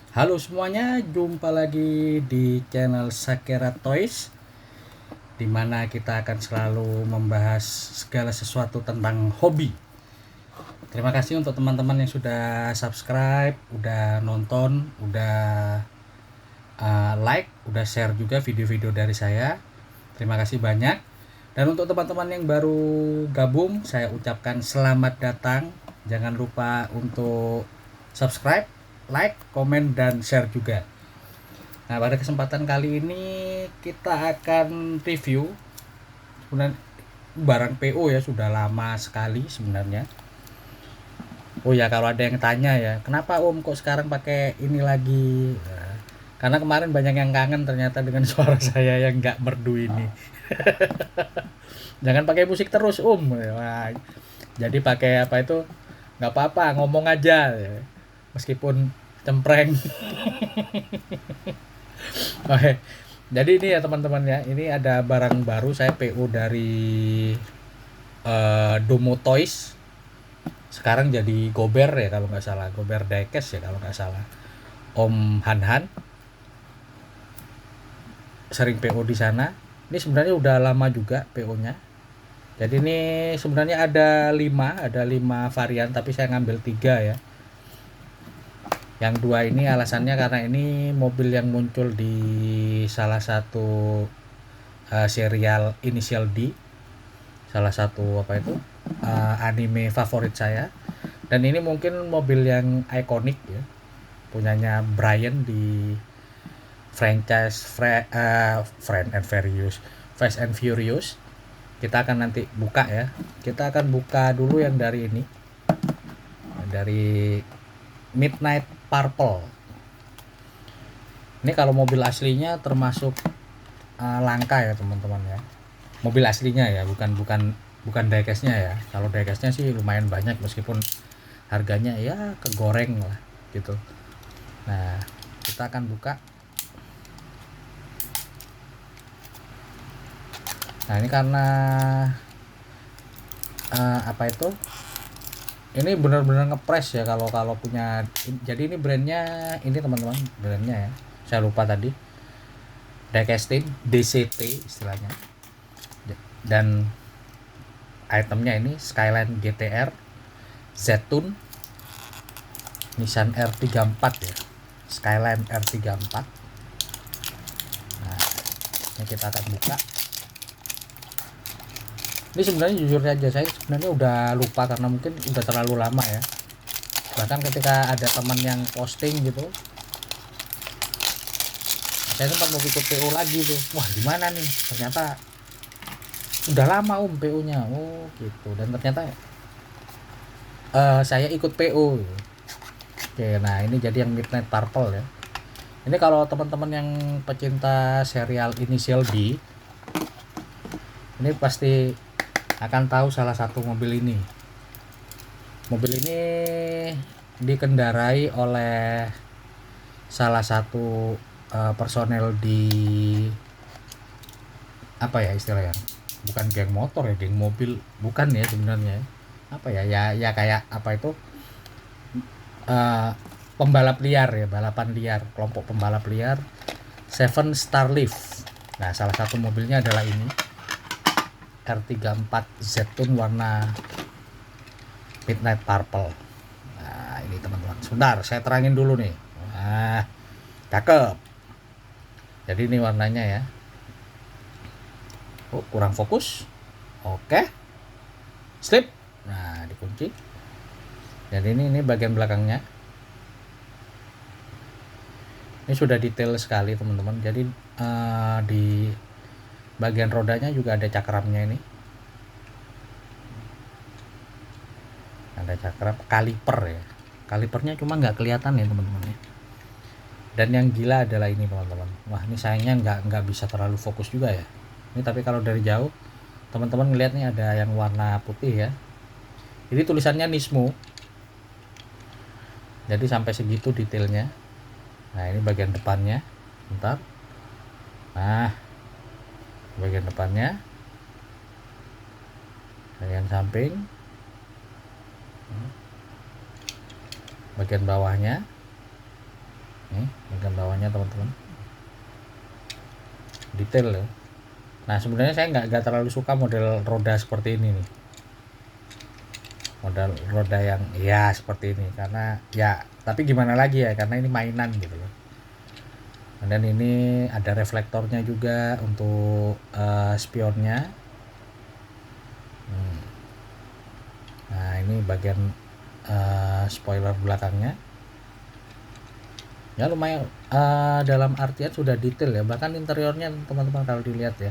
Halo semuanya, jumpa lagi di channel Sakera Toys, di mana kita akan selalu membahas segala sesuatu tentang hobi. Terima kasih untuk teman-teman yang sudah subscribe, udah nonton, udah like, udah share juga video-video dari saya. Terima kasih banyak. Dan untuk teman-teman yang baru gabung, saya ucapkan selamat datang. Jangan lupa untuk subscribe, like, komen, dan share juga. Nah, pada kesempatan kali ini kita akan review sebenarnya barang PO ya, sudah lama sekali sebenarnya. Oh ya, kalau ada yang tanya ya, kenapa Om kok sekarang pakai ini lagi? Nah, karena kemarin banyak yang kangen ternyata dengan suara saya yang nggak merdu ini. Jangan pakai musik terus Om. Wah, jadi pakai apa itu? Nggak apa-apa, ngomong aja. Meskipun cempreng. Oke. Jadi ini ya teman-teman ya, ini ada barang baru saya PO dari Domo Toys. Sekarang jadi Gober ya kalau nggak salah, Gober Diecast ya kalau nggak salah. Om Han sering PO di sana. Ini sebenarnya udah lama juga PO-nya. Jadi ini sebenarnya ada lima varian tapi saya ngambil 3 ya. Yang 2 ini alasannya karena ini mobil yang muncul di salah satu serial Initial D, salah satu apa itu anime favorit saya, dan ini mungkin mobil yang ikonik ya, punyanya Brian di franchise Friend and Furious, Fast and Furious. Kita akan nanti buka ya, kita akan buka dulu yang dari ini, dari Midnight Purple. Ini kalau mobil aslinya termasuk langka ya teman-teman ya, mobil aslinya ya, bukan diecast-nya ya. Kalau diecast-nya sih lumayan banyak meskipun harganya ya kegoreng lah gitu. Nah, kita akan buka. Nah, ini karena apa itu? Ini benar-benar ngepres ya kalau kalau punya. Jadi ini brandnya ini teman-teman, brandnya ya. Saya lupa tadi. Diecasting DCT istilahnya. Dan itemnya ini Skyline GTR, Zetun, Nissan R34 ya. Skyline R34. Nah, ini kita akan buka. Ini sebenarnya jujur saja saya sebenarnya udah lupa karena mungkin udah terlalu lama ya. Bahkan ketika ada teman yang posting gitu, saya sempat mau ikut PO lagi tuh. Wah, gimana nih? Ternyata udah lama PO-nya. Oh, gitu. Dan ternyata saya ikut PO. Oke, nah ini jadi yang Midnight Purple ya. Ini kalau teman-teman yang pecinta serial Initial D, ini pasti akan tahu salah satu mobil ini. Mobil ini dikendarai oleh salah satu personel di apa ya istilahnya? Bukan geng motor ya, geng mobil, bukan ya sebenarnya. Apa ya? Ya kayak apa itu? Pembalap liar ya, balapan liar, kelompok pembalap liar Seven Star Lift. Nah, salah satu mobilnya adalah ini R34 Zetun warna Midnight Purple. Nah, ini teman-teman. Sebentar, saya terangin dulu nih. Nah, cakep. Jadi ini warnanya ya. Oh, kurang fokus. Oke. Slip. Nah, dikunci. Dan ini bagian belakangnya. Ini sudah detail sekali teman-teman. Jadi di bagian rodanya juga ada cakramnya ini. Ada cakram kaliper ya. Kalipernya cuma nggak kelihatan ya teman-teman ya. Dan yang gila adalah ini teman-teman. Wah, ini sayangnya nggak bisa terlalu fokus juga ya. Ini tapi kalau dari jauh teman-teman ngelihat nih ada yang warna putih ya. Ini tulisannya Nismo. Jadi sampai segitu detailnya. Nah, ini bagian depannya. Bentar. Nah, bagian depannya. Bagian samping. Bagian bawahnya. Nih bagian bawahnya teman-teman, detail ya. Nah sebenarnya saya nggak terlalu suka model roda seperti ini nih, model roda yang ya seperti ini, karena ya tapi gimana lagi ya, karena ini mainan gitu loh. Dan ini ada reflektornya juga untuk spionnya. Nah ini bagian spoiler belakangnya ya, lumayan dalam artian sudah detail ya, bahkan interiornya teman-teman kalau dilihat ya.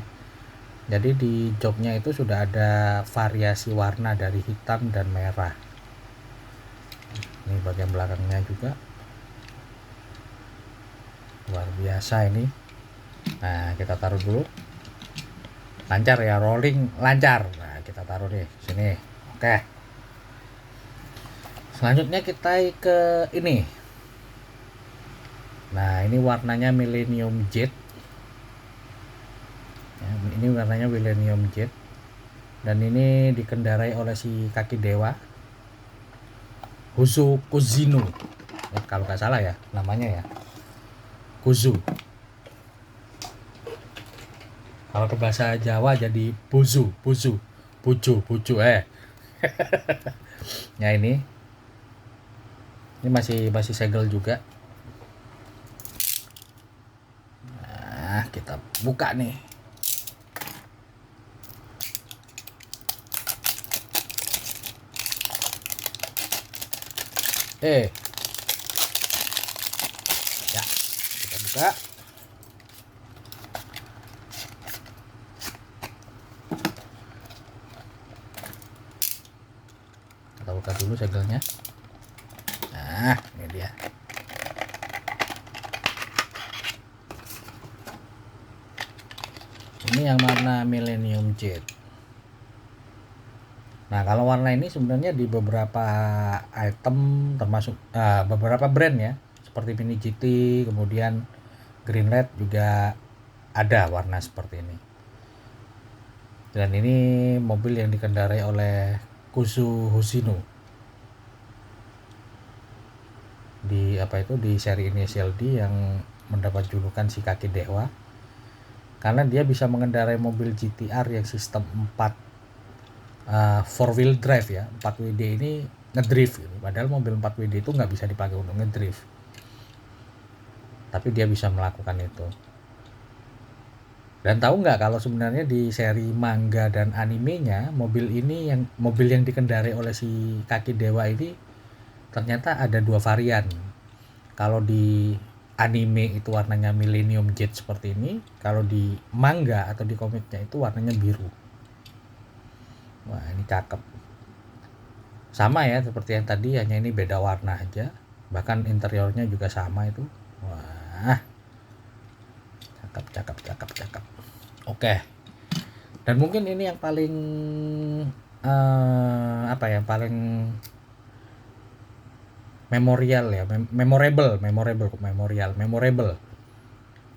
Jadi di joknya itu sudah ada variasi warna dari hitam dan merah. Ini bagian belakangnya juga luar biasa ini. Nah kita taruh dulu, lancar ya, rolling lancar. Nah kita taruh nih sini. Oke, selanjutnya kita ke ini. Nah ini warnanya Millennium Jet ya, ini warnanya Millennium Jet, dan ini dikendarai oleh si kaki dewa Huzo Kozino ya, kalau nggak salah ya namanya ya, Kuzu. Kalau ke bahasa Jawa jadi Buzu, Buzu, Buju, Buju ya ini masih segel juga. Nah kita buka nih. Ya kita buka. Kita buka dulu segelnya. Nah ini dia. Ini yang warna Millennium Jet. Nah kalau warna ini sebenarnya di beberapa item, termasuk beberapa brand ya, seperti Mini GT, kemudian Greenlight juga ada warna seperti ini. Dan ini mobil yang dikendarai oleh Kuzu Hoshino di di seri Initial D yang mendapat julukan si kaki dewa, karena dia bisa mengendarai mobil GTR yang sistem 4 four wheel drive ya, 4WD ini ngedrift gitu. Padahal mobil 4WD itu nggak bisa dipakai untuk ngedrift, tapi dia bisa melakukan itu. Dan tahu nggak kalau sebenarnya di seri manga dan animenya, mobil yang dikendarai oleh si kaki dewa ini ternyata ada 2 varian. Kalau di anime itu warnanya Millennium Jet seperti ini, kalau di manga atau di komiknya itu warnanya biru. Wah ini cakep, sama ya seperti yang tadi, hanya ini beda warna aja, bahkan interiornya juga sama itu. Wah cakep. Oke, dan mungkin ini yang paling paling memorial ya, memorable,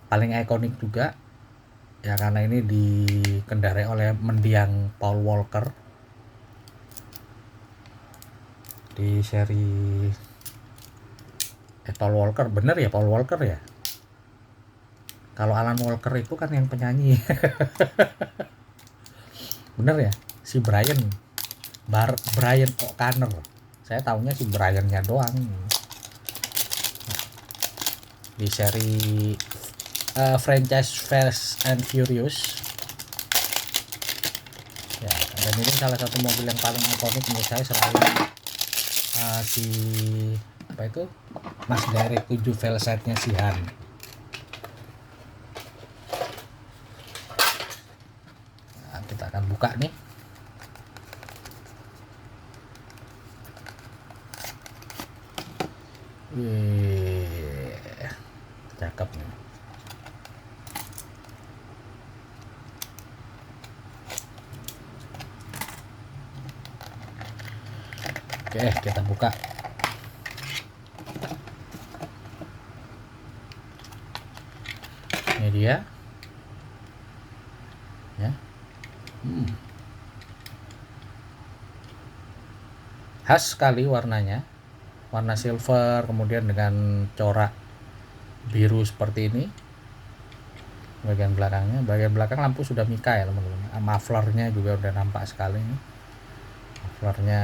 paling ikonik juga ya, karena ini dikendarai oleh mendiang Paul Walker di seri Paul Walker, bener ya Paul Walker ya, kalau Alan Walker itu kan yang penyanyi. Bener ya, si Brian O'Connor, saya tahunya si Briannya doang di seri franchise Fast and Furious ya. Dan ini salah satu mobil yang paling ikonik menurut saya, selalu si Mazda RX-7 Velocette-nya si Han. Nah, kita akan buka nih. Cakep nih. Oke, kita buka. Ini dia ya. Khas sekali warnanya, warna silver kemudian dengan corak biru seperti ini bagian belakangnya. Bagian belakang lampu sudah mika ya teman-teman. Mufflernya juga udah nampak sekali nih. Mufflernya.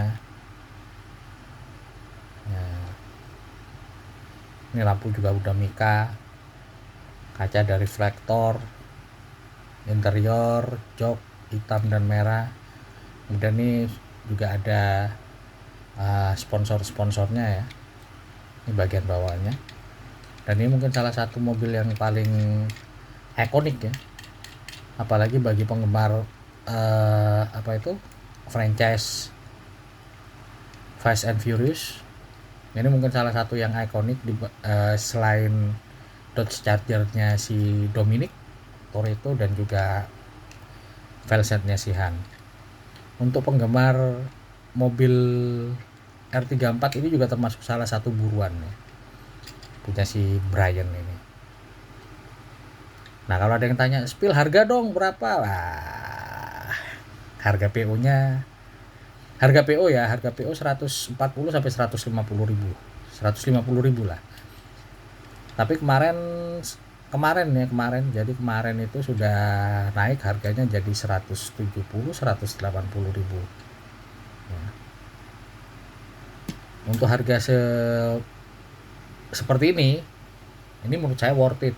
Nah, ini lampu juga udah mika. Kaca dari reflektor. Interior jok hitam dan merah. Kemudian ini juga ada sponsor-sponsornya ya. Ini bagian bawahnya. Dan ini mungkin salah satu mobil yang paling ikonik ya. Apalagi bagi penggemar franchise Fast and Furious. Ini mungkin salah satu yang ikonik selain Dodge Charger-nya si Dominic Toretto dan juga Velvet-nya si Han. Untuk penggemar mobil R34 ini juga termasuk salah satu buruan ya, punya si Brian ini. Nah kalau ada yang tanya spill harga dong berapa, lah harga PO ya, harga PO 140 sampai 150 ribu, 150 ribu lah. Tapi kemarin itu sudah naik harganya jadi 170 180 ribu ya. Untuk harga seperti ini menurut saya worth it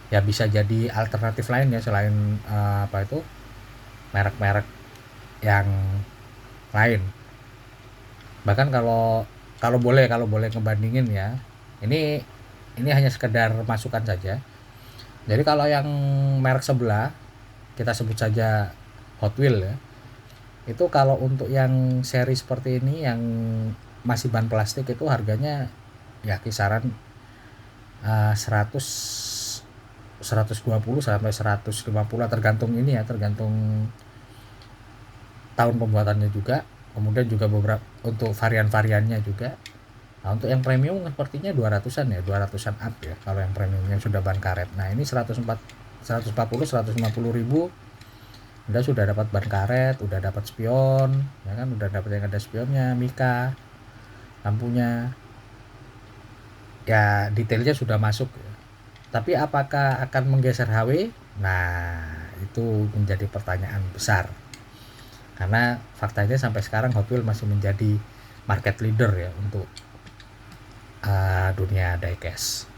ya. Bisa jadi alternatif lain ya selain merek-merek yang lain. Bahkan kalau boleh ngebandingin ya, ini hanya sekedar masukan saja. Jadi kalau yang merek sebelah kita sebut saja Hot Wheels ya, itu kalau untuk yang seri seperti ini yang masih ban plastik itu harganya ya kisaran 120 sampai 150 tergantung tahun pembuatannya juga. Kemudian juga beberapa untuk varian-variannya juga. Nah, untuk yang premium sepertinya 200-an ya, 200-an up ya kalau yang premium yang sudah ban karet. Nah, ini 140 150 ribu sudah dapat ban karet, udah dapat spion ya kan, udah dapat yang ada spionnya, mika, lampunya. Ya detailnya sudah masuk ya. Tapi apakah akan menggeser HW? Nah, itu menjadi pertanyaan besar. Karena faktanya sampai sekarang Hot Wheels masih menjadi market leader ya untuk dunia diecast.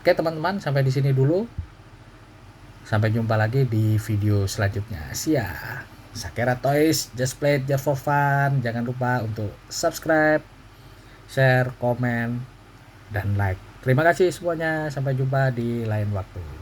Oke teman-teman, sampai di sini dulu. Sampai jumpa lagi di video selanjutnya. Sakera Toys, just play it just for fun. Jangan lupa untuk subscribe, share, komen, dan like. Terima kasih semuanya. Sampai jumpa di lain waktu.